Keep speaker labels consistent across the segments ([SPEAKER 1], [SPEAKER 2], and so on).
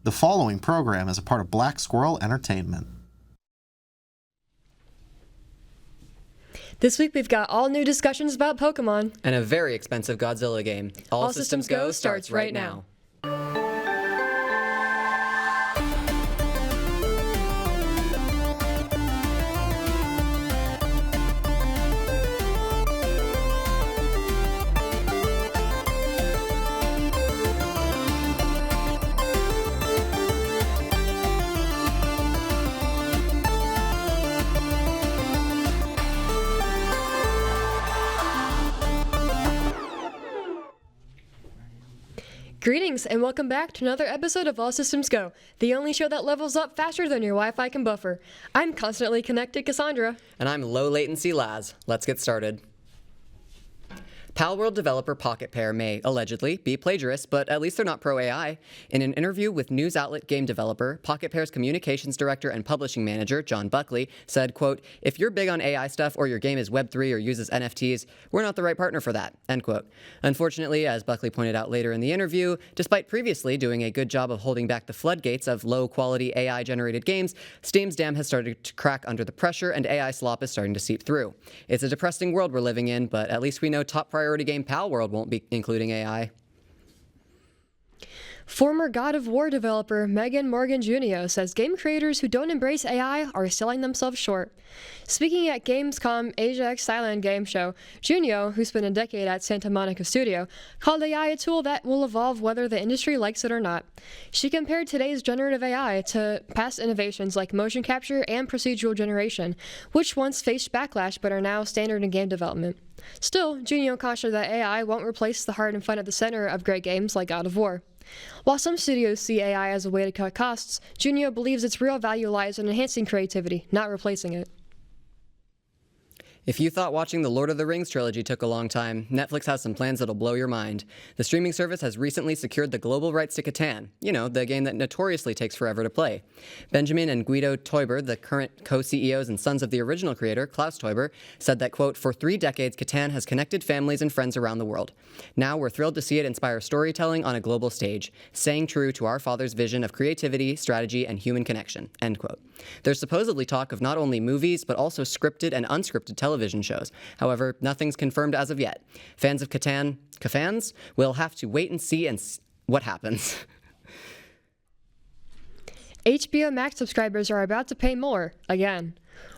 [SPEAKER 1] The following program is a part of Black Squirrel Entertainment.
[SPEAKER 2] This week we've got all new discussions about Pokemon.
[SPEAKER 3] And a very expensive Godzilla game. All Systems Go starts right now.
[SPEAKER 2] Greetings and welcome back to another episode of All Systems Go, the only show that levels up faster than your Wi-Fi can buffer. I'm constantly connected Cassandra.
[SPEAKER 3] And I'm low latency Laz. Let's get started. Palworld developer Pocket Pair may, allegedly, be plagiarists, but at least they're not pro-AI. In an interview with news outlet game developer, Pocket Pair's communications director and publishing manager, John Buckley, said, quote, "If you're big on AI stuff or your game is Web3 or uses NFTs, we're not the right partner for that," end quote. Unfortunately, as Buckley pointed out later in the interview, despite previously doing a good job of holding back the floodgates of low-quality AI-generated games, Steam's dam has started to crack under the pressure and AI slop is starting to seep through. It's a depressing world we're living in, but at least we know top priority game Palworld won't be including AI.
[SPEAKER 2] Former God of War developer Megan Morgan Junio says game creators who don't embrace AI are selling themselves short. Speaking at Gamescom Asia X Thailand game show, Junio, who spent a decade at Santa Monica Studio, called AI a tool that will evolve whether the industry likes it or not. She compared today's generative AI to past innovations like motion capture and procedural generation, which once faced backlash but are now standard in game development. Still, Junio cautioned that AI won't replace the heart and fun at the center of great games like God of War. While some studios see AI as a way to cut costs, Junio believes its real value lies in enhancing creativity, not replacing it.
[SPEAKER 3] If you thought watching the Lord of the Rings trilogy took a long time, Netflix has some plans that'll blow your mind. The streaming service has recently secured the global rights to Catan, the game that notoriously takes forever to play. Benjamin and Guido Teuber, the current co-CEOs and sons of the original creator, Klaus Teuber, said that, quote, "For 3 decades, Catan has connected families and friends around the world. Now we're thrilled to see it inspire storytelling on a global stage, staying true to our father's vision of creativity, strategy, and human connection," end quote. There's supposedly talk of not only movies, but also scripted and unscripted television shows. However, nothing's confirmed as of yet. Fans of Catan, will have to wait and see what happens.
[SPEAKER 2] HBO Max subscribers are about to pay more, again.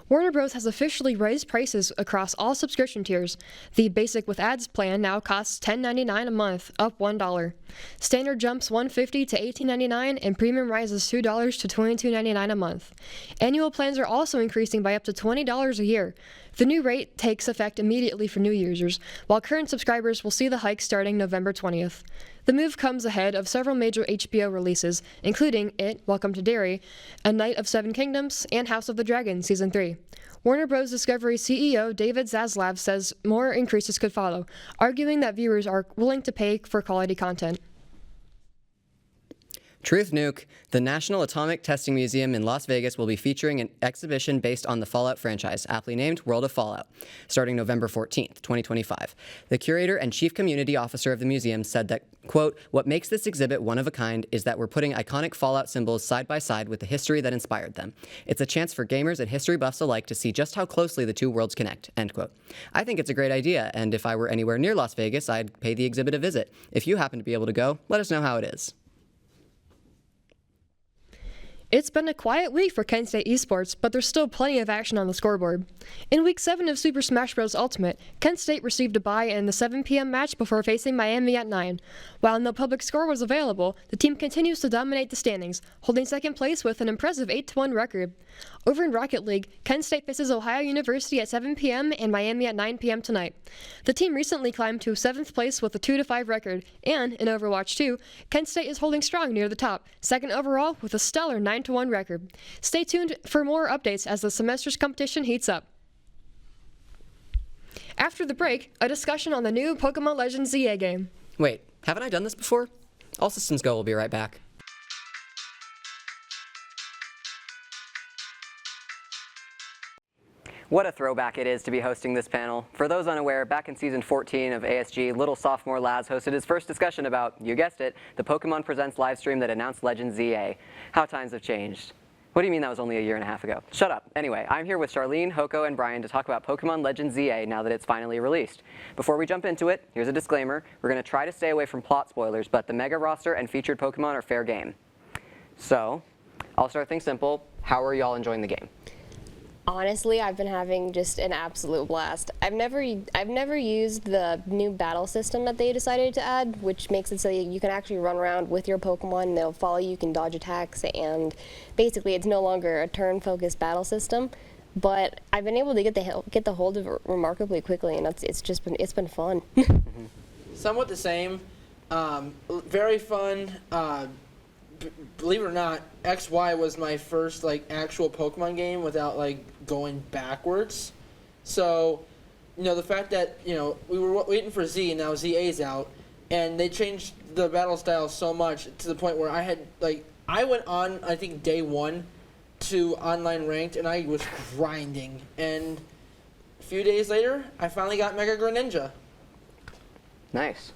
[SPEAKER 2] Warner Bros. Has officially raised prices across all subscription tiers. The basic with ads plan now costs $10.99 a month, up $1. Standard jumps $1.50 to $18.99, and premium rises $2 to $22.99 a month. Annual plans are also increasing by up to $20 a year. The new rate takes effect immediately for new users, while current subscribers will see the hike starting November 20th. The move comes ahead of several major HBO releases, including It, Welcome to Derry, A Knight of Seven Kingdoms, and House of the Dragon Season 3. Warner Bros. Discovery CEO David Zaslav says more increases could follow, arguing that viewers are willing to pay for quality content.
[SPEAKER 3] Truth Nuke, the National Atomic Testing Museum in Las Vegas will be featuring an exhibition based on the Fallout franchise, aptly named World of Fallout, starting November 14th, 2025. The curator and chief community officer of the museum said that, quote, "What makes this exhibit one of a kind is that we're putting iconic Fallout symbols side by side with the history that inspired them. It's a chance for gamers and history buffs alike to see just how closely the two worlds connect," end quote. I think it's a great idea, and if I were anywhere near Las Vegas, I'd pay the exhibit a visit. If you happen to be able to go, let us know how it is.
[SPEAKER 2] It's been a quiet week for Kent State esports, but there's still plenty of action on the scoreboard. In Week 7 of Super Smash Bros. Ultimate, Kent State received a bye in the 7 p.m. match before facing Miami at 9. While no public score was available, the team continues to dominate the standings, holding second place with an impressive 8-1 record. Over in Rocket League, Kent State faces Ohio University at 7 p.m. and Miami at 9 p.m. tonight. The team recently climbed to 7th place with a 2-5 record, and in Overwatch 2, Kent State is holding strong near the top, second overall with a stellar 9-1 record. Stay tuned for more updates as the semester's competition heats up. After the break, a discussion on the new Pokemon Legends ZA game.
[SPEAKER 3] Wait, haven't I done this before? All Systems Go will be right back. What a throwback it is to be hosting this panel. For those unaware, back in season 14 of ASG, little sophomore Laz hosted his first discussion about, you guessed it, the Pokemon Presents livestream that announced Legends ZA. How times have changed. What do you mean that was only a year and a half ago? Shut up. Anyway, I'm here with Charlene, Hoko, and Brian to talk about Pokemon Legends ZA now that it's finally released. Before we jump into it, here's a disclaimer. We're going to try to stay away from plot spoilers, but the Mega roster and featured Pokemon are fair game. So, I'll start things simple. How are y'all enjoying the game?
[SPEAKER 4] Honestly, I've been having just an absolute blast. I've never used the new battle system that they decided to add, which makes it so you can actually run around with your Pokemon and they'll follow you, you can dodge attacks, and basically it's no longer a turn-focused battle system. But I've been able to get the hold of it remarkably quickly, and it's been fun.
[SPEAKER 5] Somewhat the same. Very fun. Believe it or not, XY was my first actual Pokemon game without going backwards. So, the fact that we were waiting for Z and now ZA's out, and they changed the battle style so much to the point where I went on I think day 1 to online ranked and I was grinding, and a few days later I finally got Mega Greninja.
[SPEAKER 3] Nice.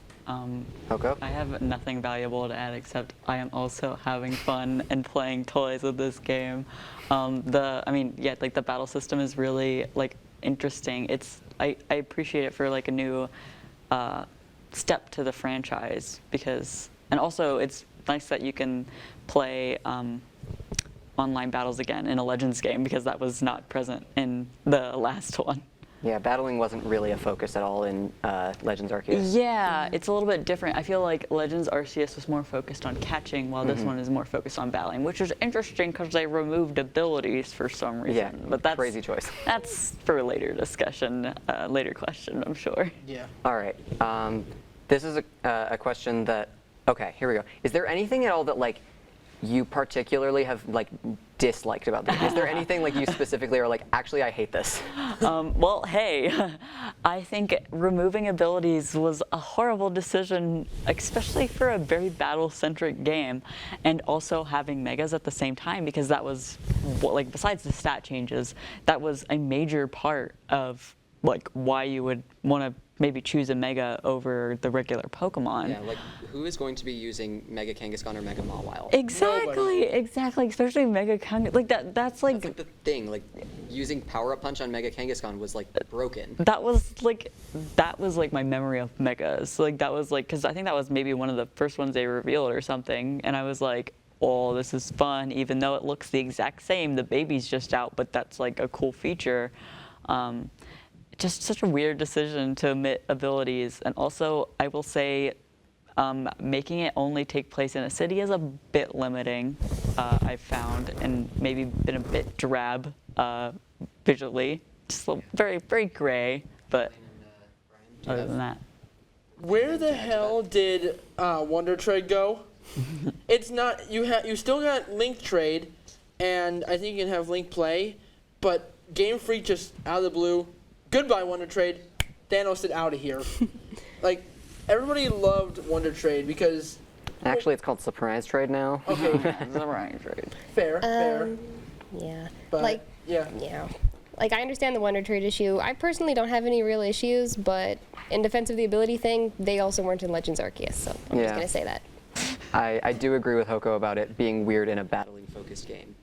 [SPEAKER 3] Hoko?
[SPEAKER 6] I have nothing valuable to add except I am also having fun and playing toys with this game. The battle system is really interesting. I appreciate it for a new step to the franchise and also it's nice that you can play online battles again in a Legends game because that was not present in the last one.
[SPEAKER 3] Yeah, battling wasn't really a focus at all in Legends Arceus.
[SPEAKER 6] Yeah, it's a little bit different. I feel like Legends Arceus was more focused on catching, while this one is more focused on battling, which is interesting because they removed abilities for some reason.
[SPEAKER 3] Yeah,
[SPEAKER 6] but that's
[SPEAKER 3] crazy choice.
[SPEAKER 6] That's for a later discussion, later question, I'm sure.
[SPEAKER 5] Yeah.
[SPEAKER 3] All right. This is a question that. Okay, here we go. Is there anything at all that you particularly have disliked about this? Is there anything you specifically are actually I hate this?
[SPEAKER 6] Well, hey, I think removing abilities was a horrible decision, especially for a very battle-centric game, and also having megas at the same time, because that was besides the stat changes, that was a major part of why you would want to maybe choose a Mega over the regular Pokemon.
[SPEAKER 3] Yeah, who is going to be using Mega Kangaskhan or Mega Mawile?
[SPEAKER 6] Exactly, especially Mega Kangaskhan. That's
[SPEAKER 3] the thing. Using Power Up Punch on Mega Kangaskhan was broken.
[SPEAKER 6] That was my memory of Megas. That was because I think that was maybe one of the first ones they revealed or something, and I was like, oh, this is fun, even though it looks the exact same. The baby's just out, but that's a cool feature. Just such a weird decision to omit abilities. And also, I will say, making it only take place in a city is a bit limiting, I've found, and maybe been a bit drab visually. Just very, very gray, but other than that.
[SPEAKER 5] Where the hell did Wonder Trade go? It's not, you still got Link Trade, and I think you can have Link Play, but Game Freak just out of the blue, goodbye Wonder Trade, Thanos it out of here. Everybody loved Wonder Trade because...
[SPEAKER 3] Actually, it's called Surprise Trade now.
[SPEAKER 5] Okay.
[SPEAKER 6] Surprise Trade.
[SPEAKER 5] Fair.
[SPEAKER 4] Yeah.
[SPEAKER 5] But,
[SPEAKER 4] yeah. I understand the Wonder Trade issue. I personally don't have any real issues, but in defense of the ability thing, they also weren't in Legends Arceus, so I'm just going to say that.
[SPEAKER 3] I do agree with Hoko about it being weird in a battling-focused game.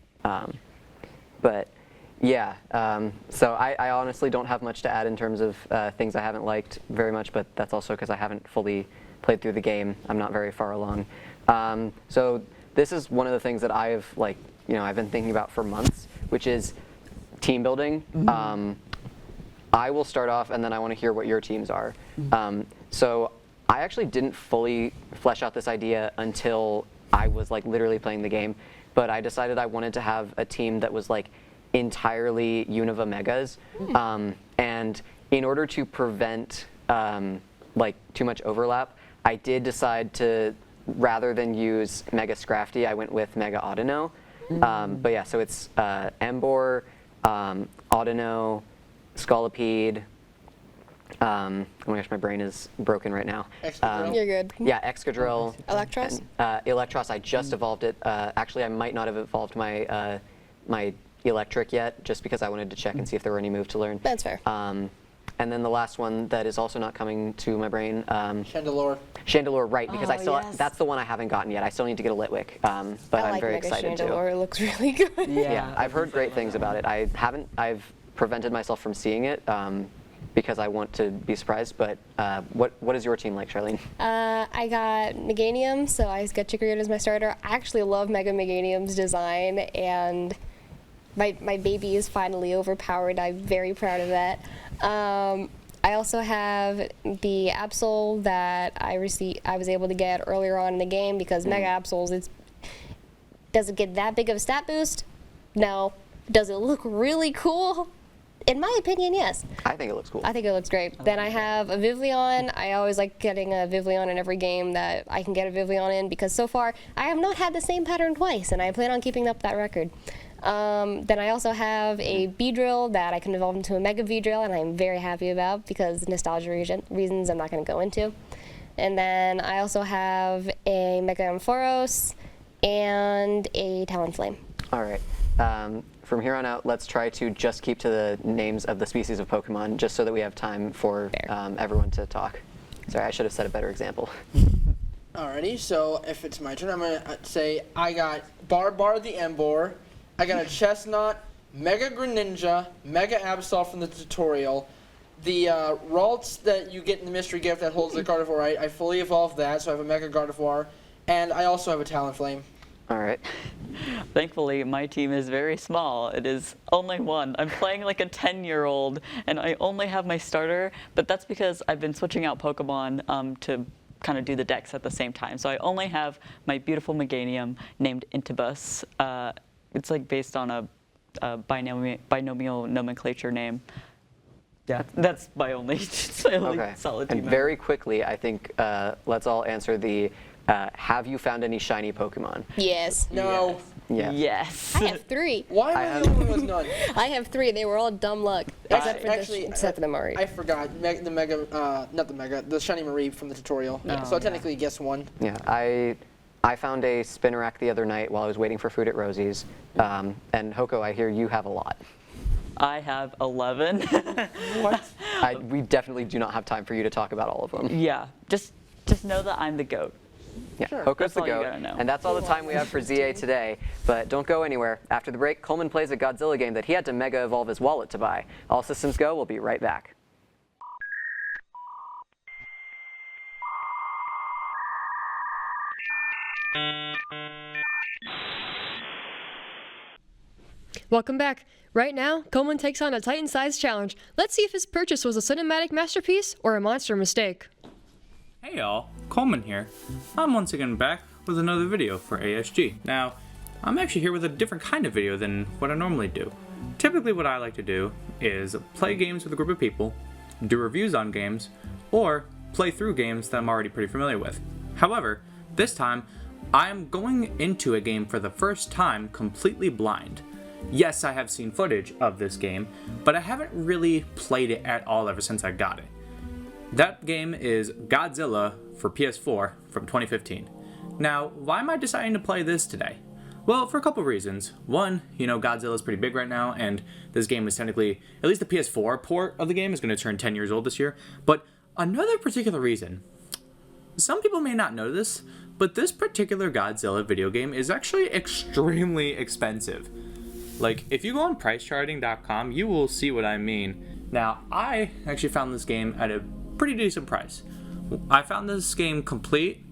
[SPEAKER 3] But... yeah, so I honestly don't have much to add in terms of things I haven't liked very much, but that's also because I haven't fully played through the game. I'm not very far along. So this is one of the things that I've I've been thinking about for months, which is team building. I will start off, and then I want to hear what your teams are. So I actually didn't fully flesh out this idea until I was literally playing the game, but I decided I wanted to have a team that was entirely Unova Megas, and in order to prevent too much overlap, I did decide to, rather than use Mega Scrafty, I went with Mega Audino. But yeah, so it's Emboar, Audino, Scolipede. Oh my gosh, my brain is broken right now.
[SPEAKER 4] You're good.
[SPEAKER 3] Yeah, Excadrill.
[SPEAKER 4] Electros?
[SPEAKER 3] Electros, I just evolved it. Actually, I might not have evolved my Electric yet, just because I wanted to check and see if there were any moves to learn.
[SPEAKER 4] That's fair.
[SPEAKER 3] And then the last one that is also not coming to my brain.
[SPEAKER 5] Chandelure.
[SPEAKER 3] Chandelure, right? Because I still
[SPEAKER 4] yes.
[SPEAKER 3] that's the one I haven't gotten yet. I still need to get a Litwick, but
[SPEAKER 4] I
[SPEAKER 3] I'm
[SPEAKER 4] like
[SPEAKER 3] very
[SPEAKER 4] Mega
[SPEAKER 3] excited to.
[SPEAKER 4] Chandelure. It looks really good.
[SPEAKER 3] Yeah, I've heard great things about it. I've prevented myself from seeing it because I want to be surprised. But what is your team like, Charlene?
[SPEAKER 4] I got Meganium, so I got Chikorita as my starter. I actually love Mega Meganium's design, and my baby is finally overpowered. I'm very proud of that. I also have the Absol that I was able to get earlier on in the game because Mega Absols, does it get that big of a stat boost? No. Does it look really cool? In my opinion, yes.
[SPEAKER 3] I think it looks cool.
[SPEAKER 4] I think it looks great. Then I have a Vivillon. I always like getting a Vivillon in every game that I can get a Vivillon in because so far I have not had the same pattern twice, and I plan on keeping up that record. Then I also have a Beedrill that I can evolve into a Mega Beedrill, and I'm very happy about because nostalgia reasons I'm not going to go into. And then I also have a Mega Ampharos and a Talonflame.
[SPEAKER 3] All right. From here on out, let's try to just keep to the names of the species of Pokemon, just so that we have time for everyone to talk. Sorry, I should have set a better example.
[SPEAKER 5] Alrighty, so if it's my turn, I'm going to say I got Barbar the Emboar, I got a Chestnut, Mega Greninja, Mega Absol from the tutorial, the Ralts that you get in the mystery gift that holds the Gardevoir, I fully evolved that, so I have a Mega Gardevoir, and I also have a Talonflame.
[SPEAKER 3] All right.
[SPEAKER 6] Thankfully, my team is very small. It is only one. I'm playing like a 10-year-old, and I only have my starter, but that's because I've been switching out Pokemon to kind of do the decks at the same time. So I only have my beautiful Meganium named Intibus. It's like based on a binomial nomenclature name. Yeah, that's my only solid team.
[SPEAKER 3] And very quickly, I think let's all answer the have you found any shiny Pokemon?
[SPEAKER 4] Yes.
[SPEAKER 5] No.
[SPEAKER 3] Yeah.
[SPEAKER 6] Yes.
[SPEAKER 4] I have 3.
[SPEAKER 5] Why am I the only one who has none?
[SPEAKER 4] I have 3. They were all dumb luck. Except for the Murray.
[SPEAKER 5] I forgot. The Shiny Marie from the tutorial. So I technically guessed one.
[SPEAKER 3] Yeah, I found a Spinnerack the other night while I was waiting for food at Rosie's. And Hoko, I hear you have a lot.
[SPEAKER 6] I have 11.
[SPEAKER 5] What?
[SPEAKER 3] We definitely do not have time for you to talk about all of them.
[SPEAKER 6] Yeah, just know that I'm the GOAT.
[SPEAKER 3] Yeah,
[SPEAKER 5] Sure.
[SPEAKER 3] Hoko's
[SPEAKER 6] That's
[SPEAKER 3] the
[SPEAKER 6] all you
[SPEAKER 3] GOAT,
[SPEAKER 6] gotta know.
[SPEAKER 3] and that's all the time we have for ZA today. But don't go anywhere. After the break, Cohlman plays a Godzilla game that he had to Mega Evolve his wallet to buy. All systems go. We'll be right back.
[SPEAKER 2] Welcome back. Right now, Cohlman takes on a Titan-sized challenge. Let's see if his purchase was a cinematic masterpiece or a monster mistake.
[SPEAKER 7] Hey y'all, Cohlman here. I'm once again back with another video for ASG. Now, I'm actually here with a different kind of video than what I normally do. Typically what I like to do is play games with a group of people, do reviews on games, or play through games that I'm already pretty familiar with. However, this time, I'm going into a game for the first time completely blind. Yes, I have seen footage of this game, but I haven't really played it at all ever since I got it. That game is Godzilla for PS4 from 2015. Now, why am I deciding to play this today? Well, for a couple reasons. One, Godzilla's pretty big right now, and this game is technically, at least the PS4 port of the game is going to turn 10 years old this year. But another particular reason, some people may not know this, but this particular Godzilla video game is actually extremely expensive. Like, if you go on pricecharting.com, you will see what I mean. Now, I actually found this game at a pretty decent price. I found this game complete,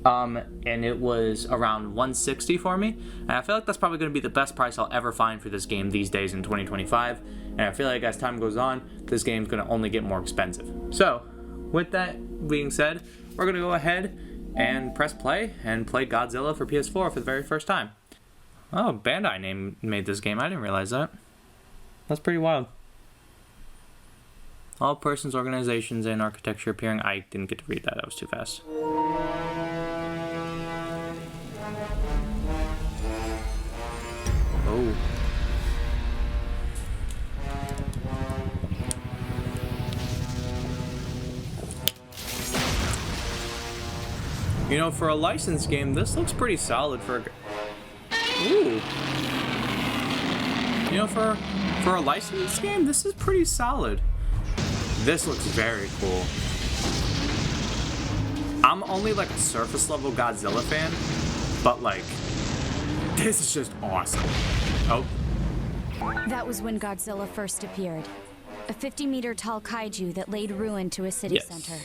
[SPEAKER 7] and it was around $160 for me, and I feel like that's probably going to be the best price I'll ever find for this game these days in 2025, and I feel like as time goes on, this game's going to only get more expensive. So, with that being said, we're going to go ahead and press play and play Godzilla for PS4 for the very first time. Oh, Bandai made this game. I didn't realize that. That's pretty wild. All persons, organizations, and architecture appearing. I didn't get to read that. That was too fast. Oh. For a licensed game, this looks pretty solid for a... Ooh. You know, for a licensed game, this is pretty solid. This looks very cool. I'm only like a surface level Godzilla fan, but like, this is just awesome. Oh.
[SPEAKER 8] That was when Godzilla first appeared. A 50-meter tall kaiju that laid ruin to a city center.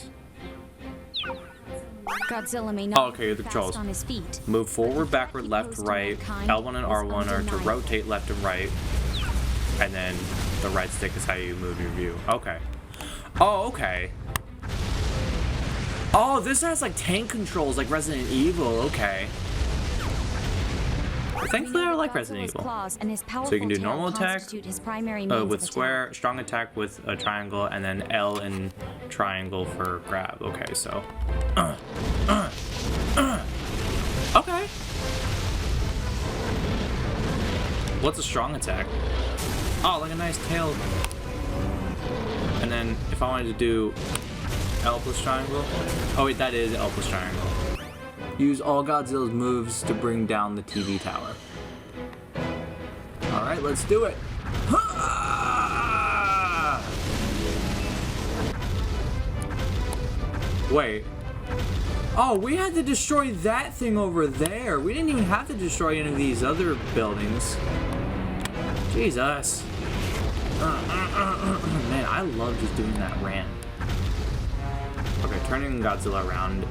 [SPEAKER 8] Godzilla may not
[SPEAKER 7] okay, the
[SPEAKER 8] be
[SPEAKER 7] controls.
[SPEAKER 8] fast on his feet.
[SPEAKER 7] Move forward, backward, left, right. L1 and R1 are to rotate left and right. And then the right stick is how you move your view. Okay. Oh, okay. Oh, this has like tank controls like Resident Evil. Okay. Thankfully, I like Resident Evil. So you can do normal attack with square, strong attack with a triangle, and then L and triangle for grab. Okay, so. Okay. What's a strong attack? Oh, like a nice tail. And then if I wanted to do L plus triangle. Oh wait, that is L plus triangle. Use all Godzilla's moves to bring down the TV tower. Alright, let's do it. Wait. Oh, we had to destroy that thing over there. We didn't even have to destroy any of these other buildings. Jesus. Man, I love just doing that rant. Okay, turning Godzilla around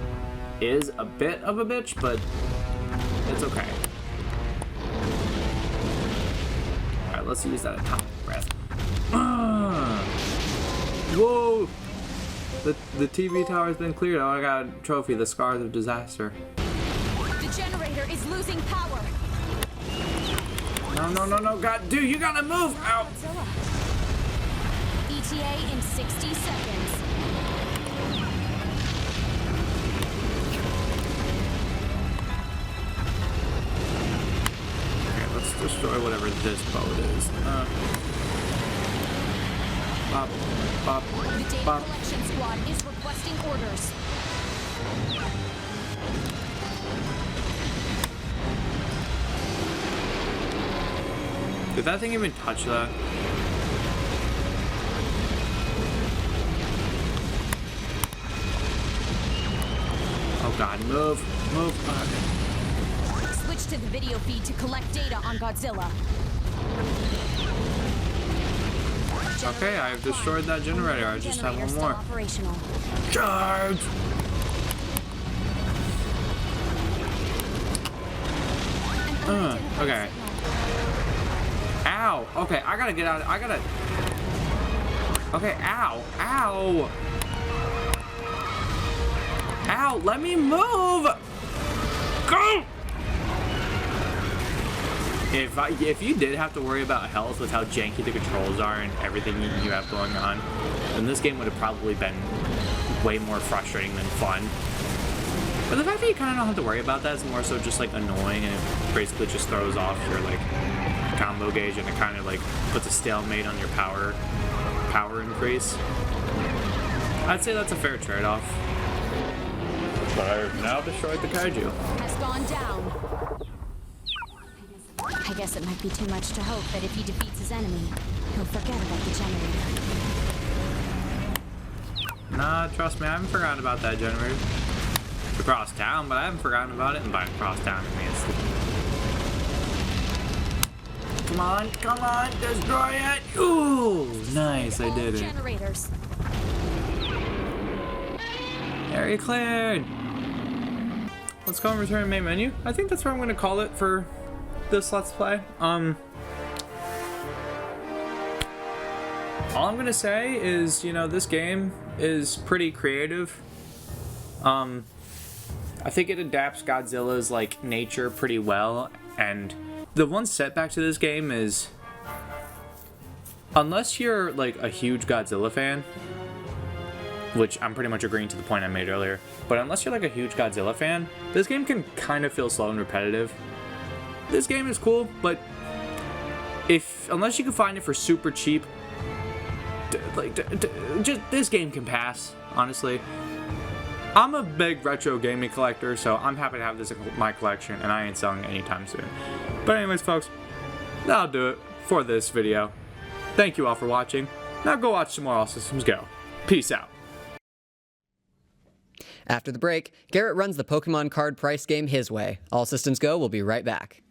[SPEAKER 7] is a bit of a bitch, but it's okay. Alright, let's use that atomic breath. Whoa! The TV tower has been cleared. Oh, I got a trophy, the Scars of Disaster.
[SPEAKER 8] The generator is losing power.
[SPEAKER 7] No, God, dude, you gotta move! Ow!
[SPEAKER 8] ETA in 60 seconds.
[SPEAKER 7] Destroy whatever this boat is. Bop, bop,
[SPEAKER 8] The data
[SPEAKER 7] bop.
[SPEAKER 8] collection squad is requesting orders.
[SPEAKER 7] Did that thing even touch that? Oh God, move.
[SPEAKER 8] Switch to the video feed to collect data on Godzilla.
[SPEAKER 7] Okay, I've destroyed that generator. I just have one
[SPEAKER 8] Still
[SPEAKER 7] more.
[SPEAKER 8] operational.
[SPEAKER 7] Charge! Okay. Ow! Okay, I gotta get out. Okay, ow! Ow! Ow! Let me move! Go! If you did have to worry about health with how janky the controls are and everything you have going on, then this game would have probably been way more frustrating than fun. But the fact that you kind of don't have to worry about that is more so just like annoying, and it basically just throws off your like combo gauge, and it kind of like puts a stalemate on your power increase. I'd say that's a fair trade-off. But I've now destroyed the kaiju.
[SPEAKER 8] Has gone down. I guess it might be too much to hope that if he defeats his enemy, he'll forget about the generator.
[SPEAKER 7] Nah, trust me, I haven't forgotten about that generator. It's across town, but I haven't forgotten about it. And by across town, it means... Come on, destroy it! Ooh, nice, I did it.
[SPEAKER 8] Generators.
[SPEAKER 7] Area cleared! Let's go and return main menu. I think that's what I'm going to call it for this Let's Play. All I'm going to say is, you know, this game is pretty creative. I think it adapts Godzilla's, like, nature pretty well, and the one setback to this game is, unless you're, like, a huge Godzilla fan, which I'm pretty much agreeing to the point I made earlier, but unless you're, like, a huge Godzilla fan, this game can kind of feel slow and repetitive. This game is cool, but unless you can find it for super cheap, just this game can pass, honestly. I'm a big retro gaming collector, so I'm happy to have this in my collection, and I ain't selling it anytime soon. But anyways, folks, that'll do it for this video. Thank you all for watching. Now go watch some more All Systems Go. Peace out.
[SPEAKER 3] After the break, Garrett runs the Pokemon card price game his way. All Systems Go will be right back.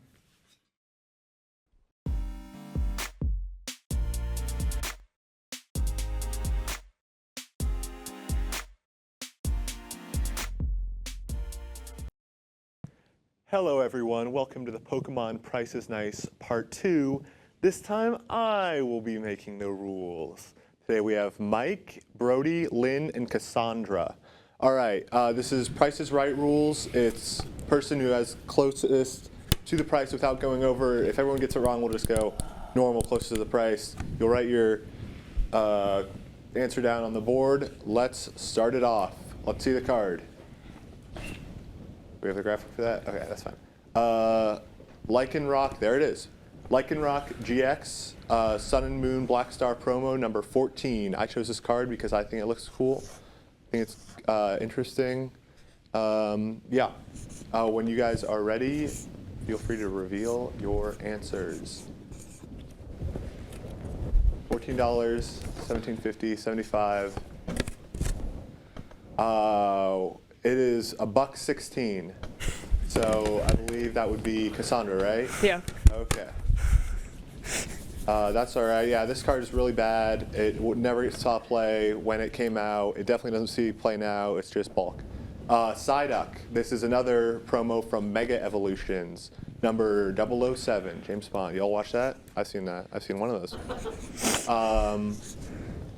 [SPEAKER 9] Hello everyone, welcome to the Pokemon Price is Nice Part 2. This time I will be making the rules. Today we have Mike, Brody, Lynn, and Cassandra. Alright, this is Price is Right rules. It's person who has closest to the price without going over. If everyone gets it wrong, we'll just go normal, closest to the price. You'll write your answer down on the board. Let's start it off. Let's see the card. We have the graphic for that? Okay, that's fine. Lycanroc, there it is. Lycanroc GX, Sun and Moon Black Star promo number 14. I chose this card because I think it looks cool. I think it's interesting. Yeah, when you guys are ready, feel free to reveal your answers. $14, $17.50, $75. It is $1.16. So I believe that would be Cassandra, right?
[SPEAKER 2] Yeah.
[SPEAKER 9] Okay. That's all right. Yeah, this card is really bad. It never saw play when it came out. It definitely doesn't see play now. It's just bulk. Psyduck. This is another promo from Mega Evolutions, number 007, James Bond. Y'all watch that? I've seen that. I've seen one of those.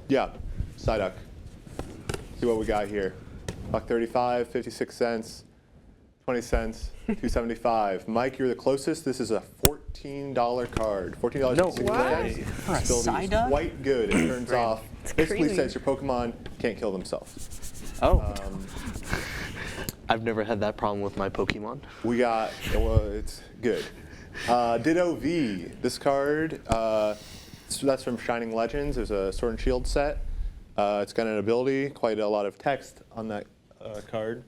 [SPEAKER 9] Yeah, Psyduck. See what we got here. $1.35, 56 cents, 20 cents, $2.75. Mike, you're the closest. This is a $14 card. $14.60.
[SPEAKER 6] No
[SPEAKER 9] way. Still
[SPEAKER 6] Psyduck?
[SPEAKER 9] quite good. It turns off. Basically
[SPEAKER 2] crazy.
[SPEAKER 9] says your Pokemon can't kill themselves.
[SPEAKER 6] Oh.
[SPEAKER 10] I've never had that problem with my Pokemon.
[SPEAKER 9] We got, well, it's good. Ditto V. This card, that's from Shining Legends. It was a Sword and Shield set. It's got an ability, quite a lot of text on that card.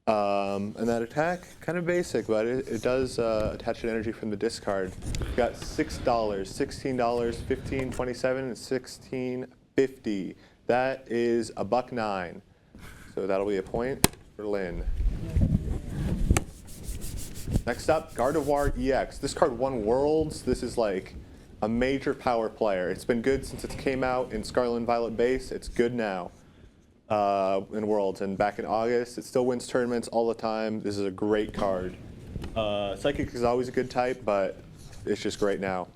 [SPEAKER 9] And that attack, kind of basic, but it does attach an energy from the discard. We got $6, $16, $15, $27, and $16.50. That is $1.09. So that'll be a point for Lynn. Next up, Gardevoir EX. This card won Worlds. This is like a major power player. It's been good since it came out in Scarlet and Violet base. It's good now in Worlds. And back in August, it still wins tournaments all the time. This is a great card. Psychic is always a good type, but it's just great now.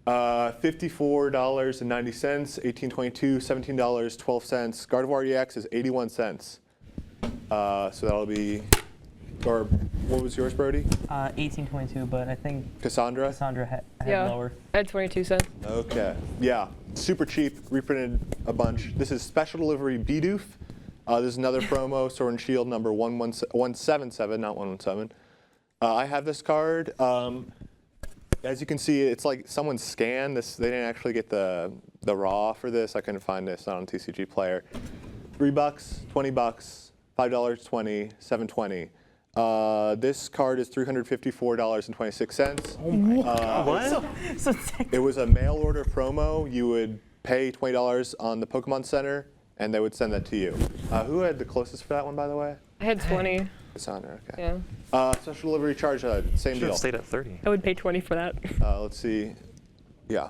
[SPEAKER 9] $54.90, $18.22, $17.12. Gardevoir EX is 81 cents. So that'll be, or what was yours, Brody?
[SPEAKER 11] 1822, but I think
[SPEAKER 9] Cassandra?
[SPEAKER 11] Cassandra had
[SPEAKER 2] Yeah.
[SPEAKER 11] lower.
[SPEAKER 2] I had 22 cents.
[SPEAKER 9] Okay. Yeah. Super cheap. Reprinted a bunch. This is Special Delivery Bidoof. This is another promo, Sword and Shield number 177, not 117. I have this card. As you can see, it's like someone scanned this. They didn't actually get the raw for this. I couldn't find this. Not on TCG Player. $3, $20, $5.20, $7.20. This card is $354.26.
[SPEAKER 11] Oh my God.
[SPEAKER 9] What? It was a mail order promo. You would pay $20 on the Pokemon Center, and they would send that to you. Who had the closest for that one, by the way?
[SPEAKER 2] I had 20.
[SPEAKER 9] Cassandra, okay.
[SPEAKER 2] Yeah.
[SPEAKER 9] Special delivery charge, same deal.
[SPEAKER 10] Stayed at 30.
[SPEAKER 2] I would pay 20 for that.
[SPEAKER 9] Let's see. Yeah.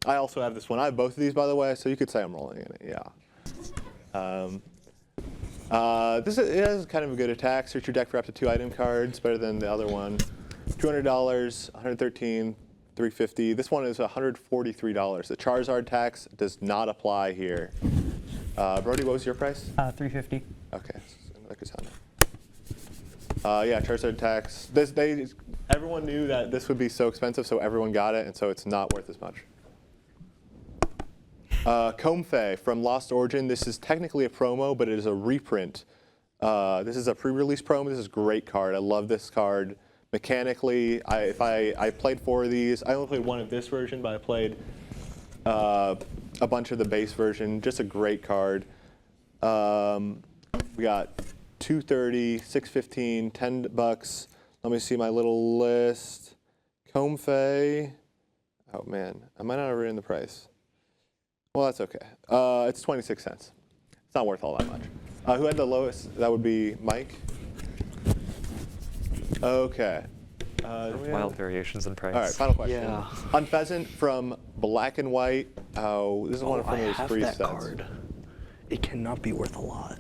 [SPEAKER 9] I also have this one. I have both of these, by the way, so you could say I'm rolling in it. Yeah. It has kind of a good attack. Search your deck for up to 2 item cards, better than the other one. $200, $113, $350. This one is $143. The Charizard tax does not apply here. Brody, what was your price?
[SPEAKER 11] $350.
[SPEAKER 9] Okay, another Cassandra. Yeah, Charizard tax. Everyone knew that this would be so expensive, so everyone got it, and so it's not worth as much. Comfey from Lost Origin. This is technically a promo, but it is a reprint. This is a pre-release promo. This is a great card. I love this card. Mechanically, I played 4 of these. I only played one of this version, but I played a bunch of the base version. Just a great card. We got $230, $615, $10. Let me see my little list. Comfey. Oh man, I might not have written the price. Well, that's okay. It's 26 cents. It's not worth all that much. Who had the lowest? That would be Mike. Okay.
[SPEAKER 12] Wild variations in price.
[SPEAKER 9] All right, final question.
[SPEAKER 10] Yeah.
[SPEAKER 9] On Pheasant from Black and White. Oh, this is one from
[SPEAKER 10] I
[SPEAKER 9] those
[SPEAKER 10] have
[SPEAKER 9] free
[SPEAKER 10] that
[SPEAKER 9] sets.
[SPEAKER 10] card. It cannot be worth a lot.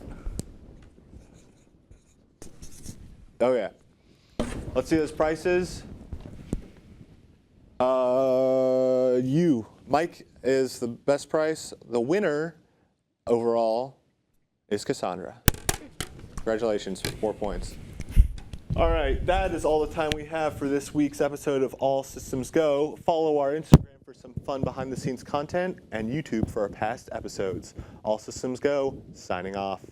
[SPEAKER 9] Oh yeah. Let's see those prices. Mike is the best price. The winner overall is Cassandra. Congratulations, 4 points. All right, that is all the time we have for this week's episode of All Systems Go. Follow our Instagram for some fun behind-the-scenes content and YouTube for our past episodes. All Systems Go, signing off.